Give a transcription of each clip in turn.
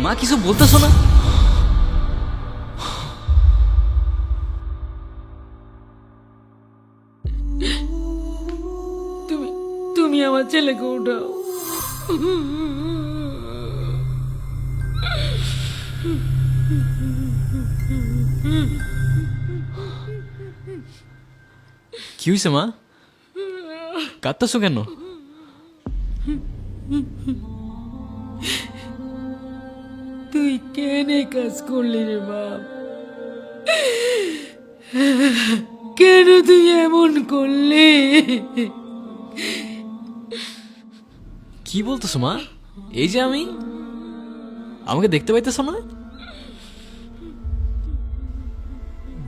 মা কিছু বলতেছো না? তুমি তুমি আমার ছেলেকে উঠাও। কি হয়েছে মা? কাঁদতেছো কেন? তুই কেন এই কাজ করলি রে বাপ? কেন তুই এমন করলি? কি বলতেছো মা? এই যে আমি, আমাকে দেখতে পাইতেছো না?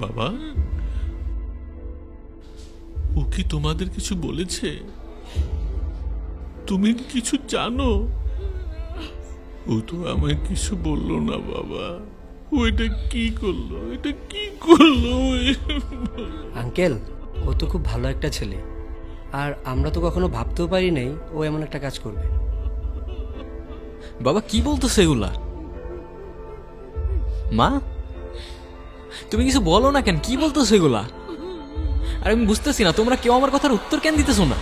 বাবা, ও কি তোমাদের কিছু বলেছে? তুমি কি কিছু জানো? ও তো আমায় কিছু বললো না বাবা। ও এটা কি করলো? এটা কি করলো? আঙ্কেল, ও তো খুব ভালো একটা ছেলে, আর আমরা তো কখনো ভাবতেও পারি নাই ও এমন একটা কাজ করবে। বাবা কি বলতেছো এগুলা? মা তুমি কিছু বলো না কেন? কি বলতেছো এগুলা? আর আমি বুঝতেছি না তোমরা কেউ আমার কথার উত্তর কেন দিতেছো না?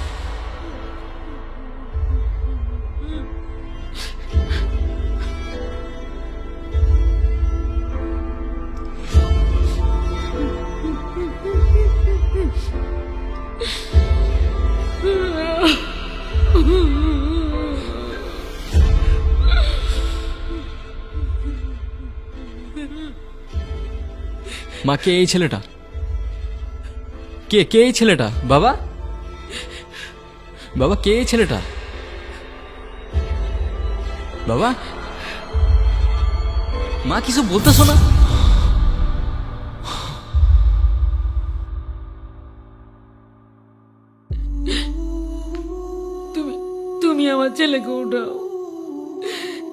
মা কে এই ছেলেটা? কে কে এই ছেলেটা? বাবা, বাবা কে এই ছেলেটা? বাবা, মা কিছু বলতেছো না? তুমি তুমি আমার ছেলেকে উঠাও।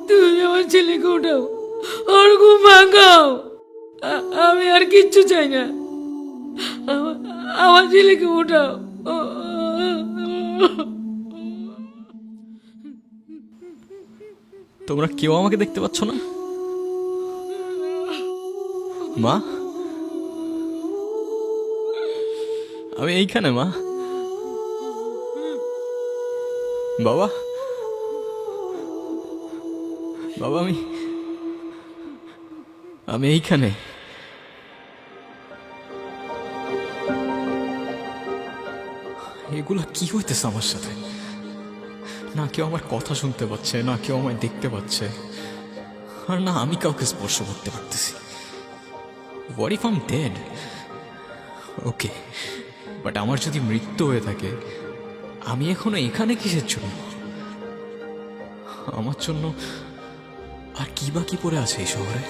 তুমি আমার ছেলেকে উঠাও, ওর ঘুম ভাঙাও। আমি আর কিচ্ছু চাই না। আমার ছেলেকে উঠাও। তোমরা কেউ আমাকে দেখতে পাচ্ছ না? মা, আমি এইখানে মা। বাবা, বাবা আমি আমি এইখানে। এগুলা কি হইতেছে আমার সাথে? না কেউ আমার কথা শুনতে পাচ্ছে, না কেউ আমায় দেখতে পাচ্ছে, আর না আমি কাউকে স্পর্শ করতে পারতেছি। What if I'm dead? Okay, but আমার যদি মৃত্যু হয়ে থাকে, আমি এখনো এখানে কিসের জন্য? আমার জন্য আর কি বাকি পড়ে আছে এই শহরে?